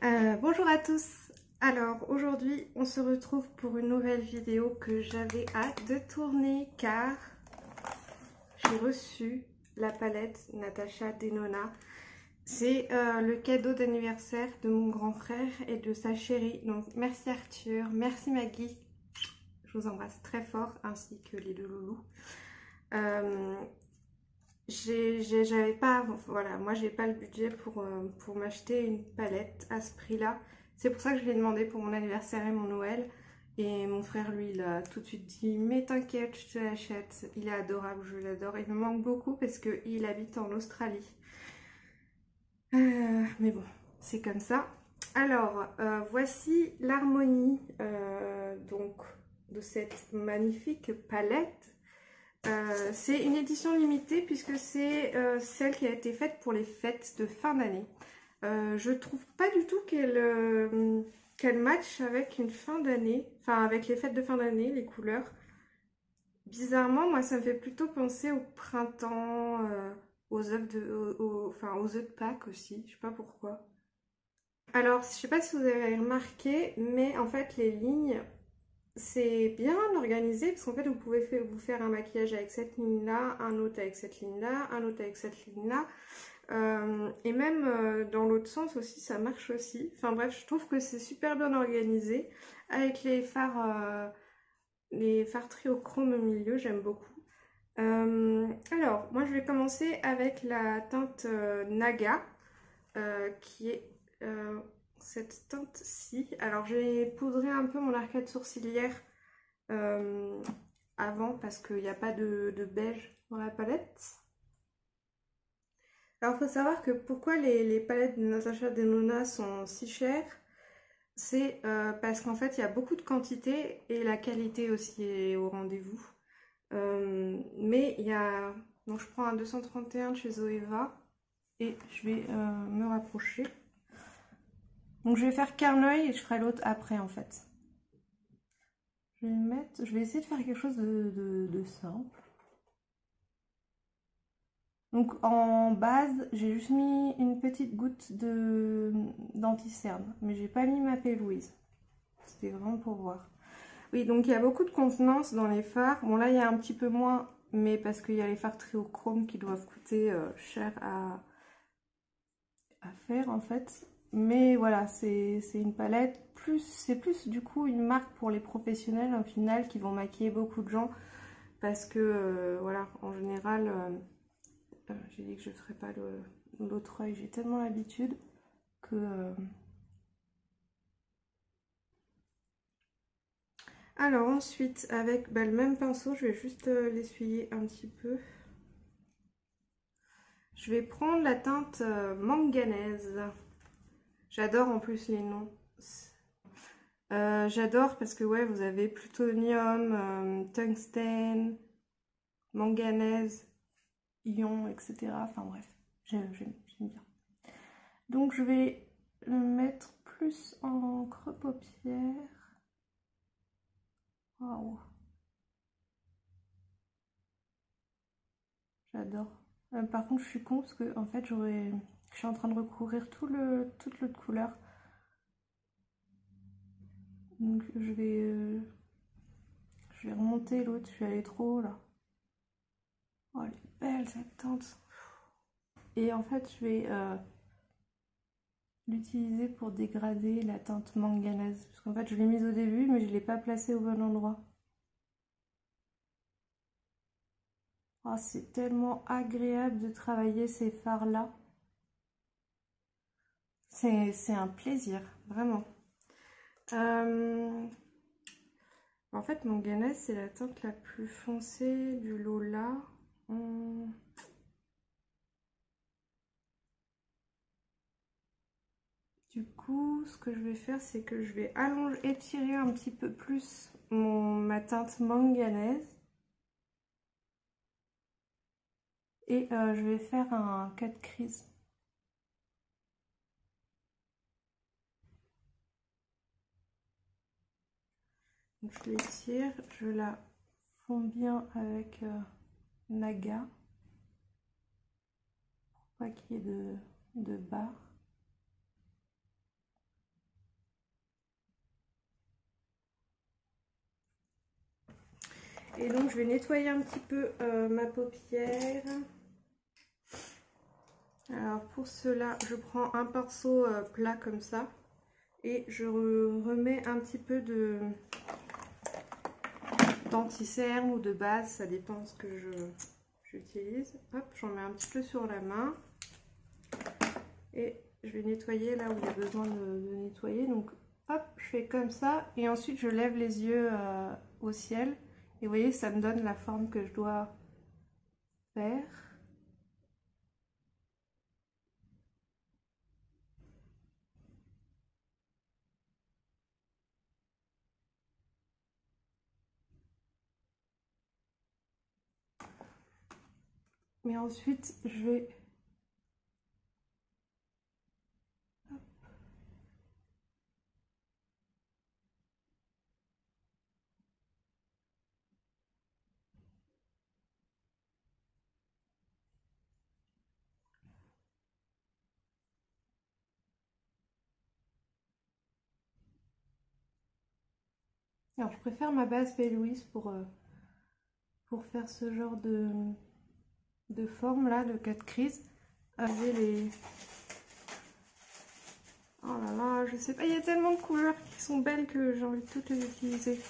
Bonjour à tous. Alors aujourd'hui on se retrouve pour une nouvelle vidéo que j'avais hâte de tourner car j'ai reçu la palette Natasha Denona. C'est le cadeau d'anniversaire de mon grand frère et de sa chérie. Donc merci Arthur, merci Maggie. Je vous embrasse très fort ainsi que les deux loulous. J'avais pas, voilà, moi j'ai pas le budget pour m'acheter une palette à ce prix-là. C'est pour ça que je l'ai demandé pour mon anniversaire et mon Noël. Et mon frère, lui, il a tout de suite dit, mais t'inquiète, je te l'achète. Il est adorable, je l'adore. Il me manque beaucoup parce qu'il habite en Australie. Mais bon, c'est comme ça. Alors, voici l'harmonie donc de cette magnifique palette. C'est une édition limitée puisque c'est celle qui a été faite pour les fêtes de fin d'année. Je trouve pas du tout qu'elle matche avec une fin d'année, enfin avec les fêtes de fin d'année, les couleurs. Bizarrement, moi ça me fait plutôt penser au printemps, aux œufs aux œufs de Pâques aussi, je sais pas pourquoi. Alors, je sais pas si vous avez remarqué, mais en fait les lignes, c'est bien organisé parce qu'en fait vous pouvez vous faire un maquillage avec cette ligne là, un autre avec cette ligne là, un autre avec cette ligne là, et même dans l'autre sens aussi ça marche aussi. Enfin bref, je trouve que c'est super bien organisé avec les fards triochrome au milieu, j'aime beaucoup. Alors moi je vais commencer avec la teinte Naga qui est cette teinte-ci. Alors j'ai poudré un peu mon arcade sourcilière avant parce qu'il n'y a pas de beige dans la palette. Alors il faut savoir que pourquoi les palettes de Natasha Denona sont si chères, c'est parce qu'en fait il y a beaucoup de quantité et la qualité aussi est au rendez-vous. Mais il y a... Donc je prends un 231 de chez Zoeva et je vais me rapprocher. Donc je vais faire qu'un œil et je ferai l'autre après en fait. Je vais essayer de faire quelque chose de simple. Donc en base, j'ai juste mis une petite goutte d'anti-cerne, mais j'ai pas mis ma P. Louise. C'était vraiment pour voir. Oui, donc il y a beaucoup de contenance dans les fards. Bon là, il y a un petit peu moins, mais parce qu'il y a les fards triochrome qui doivent coûter cher à faire en fait. Mais voilà, c'est une palette. C'est plus du coup une marque pour les professionnels au final qui vont maquiller beaucoup de gens. Parce que voilà, en général... j'ai dit que je ne ferais pas l'autre œil, j'ai tellement l'habitude que... Alors ensuite, avec le même pinceau, je vais juste l'essuyer un petit peu. Je vais prendre la teinte manganèse. J'adore en plus les noms. J'adore parce que ouais, vous avez plutonium, tungstène, manganèse, ion, etc. Enfin bref, j'aime bien. Donc je vais le mettre plus en creux paupière. Waouh, j'adore. Par contre, je suis con parce que en fait, je suis en train de recouvrir toute l'autre couleur. Donc je vais remonter l'autre. Je suis allée trop haut là. Oh, elle est belle cette teinte. Et en fait, je vais l'utiliser pour dégrader la teinte manganèse. Parce qu'en fait, je l'ai mise au début, mais je ne l'ai pas placée au bon endroit. Oh, c'est tellement agréable de travailler ces fards-là. C'est un plaisir, vraiment. En fait, manganèse, c'est la teinte la plus foncée du lot là. Du coup, ce que je vais faire, c'est que je vais étirer un petit peu plus ma teinte manganèse. Et je vais faire un cut crease. Donc, je l'étire, je la fonds bien avec Naga. Pour pas qu'il y ait de barre. Et donc je vais nettoyer un petit peu ma paupière. Alors pour cela, je prends un pinceau plat comme ça et je remets un petit peu d'anti-cerne ou de base, ça dépend de ce que j'utilise. Hop, j'en mets un petit peu sur la main et je vais nettoyer là où il y a besoin de nettoyer. Donc hop, je fais comme ça et ensuite je lève les yeux au ciel et vous voyez, ça me donne la forme que je dois faire. Mais ensuite, je vais... Alors, je préfère ma base P. Louise pour faire ce genre de forme là, de 4 crises. Les... Oh là là, je sais pas, il y a tellement de couleurs qui sont belles que j'ai envie de toutes les utiliser.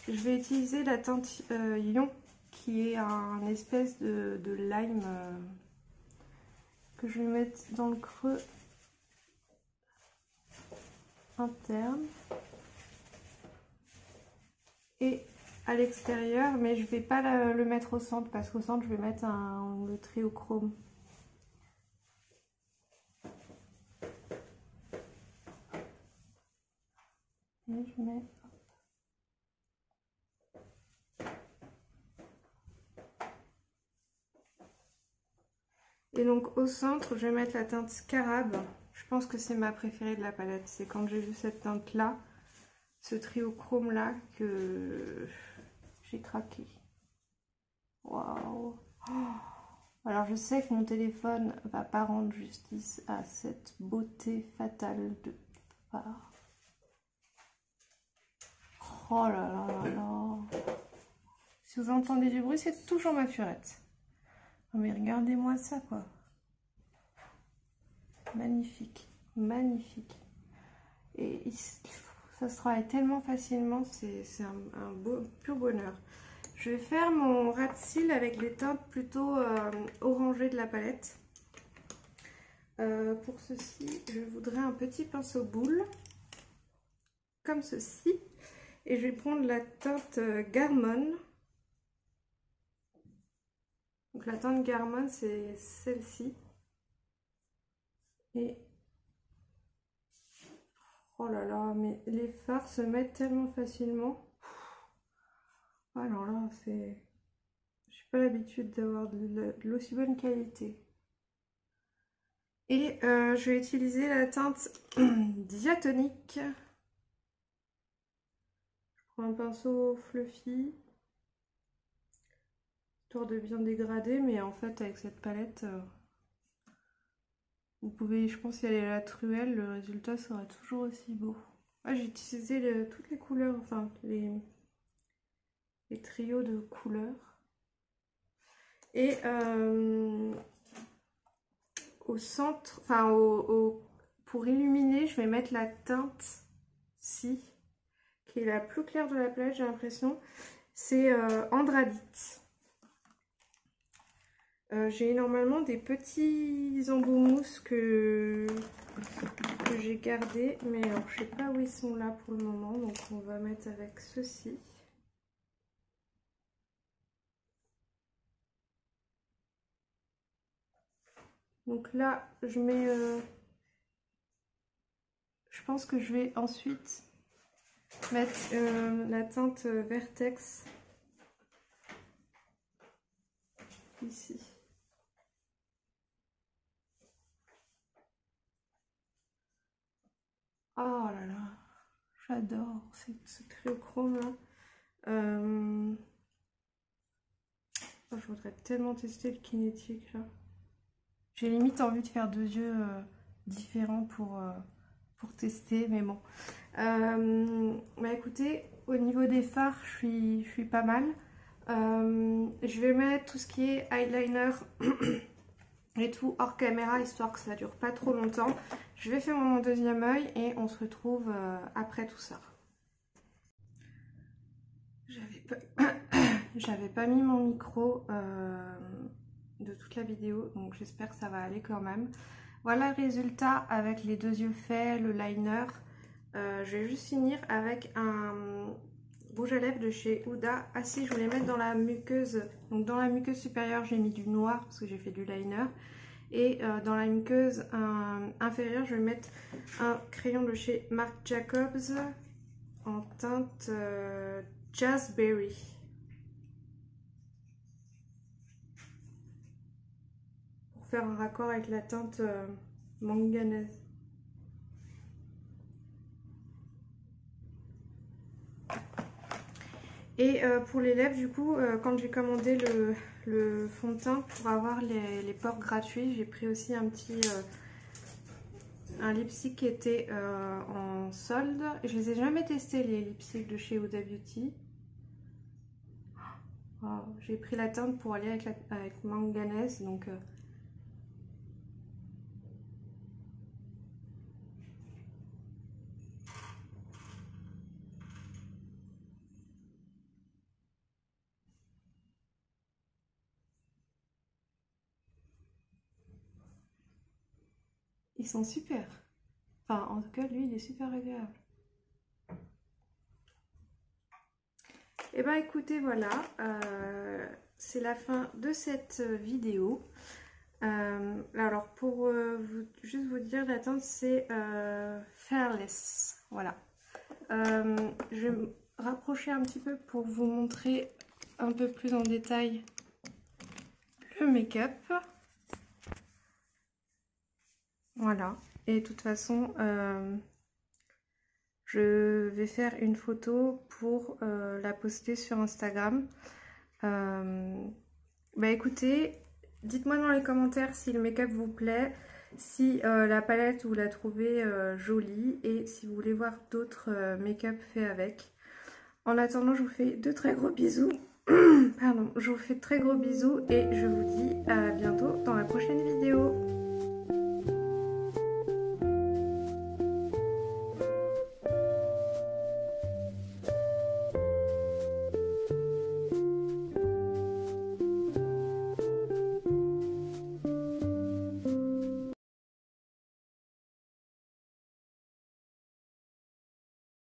Je vais utiliser la teinte Ion, qui est un espèce de lime que je vais mettre dans le creux interne et à l'extérieur, mais je vais pas le mettre au centre parce qu'au centre je vais mettre le triochrome. Et je mets... Et donc au centre, je vais mettre la teinte Scarab. Je pense que c'est ma préférée de la palette. C'est quand j'ai vu cette teinte là, ce triochrome là, que j'ai craqué. Waouh! Alors je sais que mon téléphone va pas rendre justice à cette beauté fatale de phare. Oh là là là là! Si vous entendez du bruit, c'est toujours ma furette. Oh mais regardez-moi ça quoi! Magnifique, magnifique. Et ça se travaille tellement facilement, c'est un pur bonheur. Je vais faire mon ras de cils avec les teintes plutôt orangées de la palette. Pour ceci, je voudrais un petit pinceau boule, comme ceci. Et je vais prendre la teinte Garmone. Donc la teinte Garmone, c'est celle-ci. Et... oh là là, mais les fards se mettent tellement facilement. Alors là, c'est... j'ai pas l'habitude d'avoir de l'aussi bonne qualité. Et je vais utiliser la teinte diatonique. Je prends un pinceau fluffy, histoire de bien dégrader, mais en fait avec cette palette, vous pouvez, je pense, y aller à la truelle, le résultat sera toujours aussi beau. Ah, j'ai utilisé toutes les couleurs, enfin les trios de couleurs. Et au centre, enfin pour illuminer, je vais mettre la teinte ci, qui est la plus claire de la palette, j'ai l'impression. C'est Andradite. J'ai normalement des petits embouts mousse que j'ai gardés, mais alors je sais pas où ils sont là pour le moment, donc on va mettre avec ceci. Donc là, je mets... je pense que je vais ensuite mettre la teinte Vertex ici. Oh là là, j'adore ce triochrome là. Oh, je voudrais tellement tester le kinétique là. J'ai limite envie de faire 2 yeux différents pour tester, mais bon. Bah écoutez, au niveau des fards, je suis pas mal. Je vais mettre tout ce qui est eyeliner et tout hors caméra, histoire que ça dure pas trop longtemps. Je vais faire mon deuxième œil et on se retrouve après tout ça. J'avais pas mis mon micro de toute la vidéo, donc j'espère que ça va aller quand même. Voilà le résultat avec les deux yeux faits, le liner. Je vais juste finir avec un rouge à lèvres de chez Huda. Ah si, je voulais mettre dans la muqueuse. Donc dans la muqueuse supérieure, j'ai mis du noir parce que j'ai fait du liner. Et dans la muqueuse inférieure, je vais mettre un crayon de chez Marc Jacobs en teinte Jazzberry. Pour faire un raccord avec la teinte manganèse. Et pour les lèvres, du coup, quand j'ai commandé le fond de teint pour avoir les pores gratuits, j'ai pris aussi un petit un lipstick qui était en solde. Je les ai jamais testés, les lipsticks de chez Huda Beauty. Oh, j'ai pris la teinte pour aller avec manganèse, donc ils sont super. Enfin, en tout cas, lui, il est super agréable. Et bah écoutez, voilà, c'est la fin de cette vidéo. Alors pour juste vous dire, la teinte c'est Fearless, voilà. Je vais me rapprocher un petit peu pour vous montrer un peu plus en détail le make-up. Voilà, et de toute façon, je vais faire une photo pour la poster sur Instagram. Bah écoutez, dites-moi dans les commentaires si le make-up vous plaît, si la palette vous la trouvez jolie et si vous voulez voir d'autres make-up faits avec. En attendant, je vous fais de très gros bisous. Pardon, je vous fais de très gros bisous et je vous dis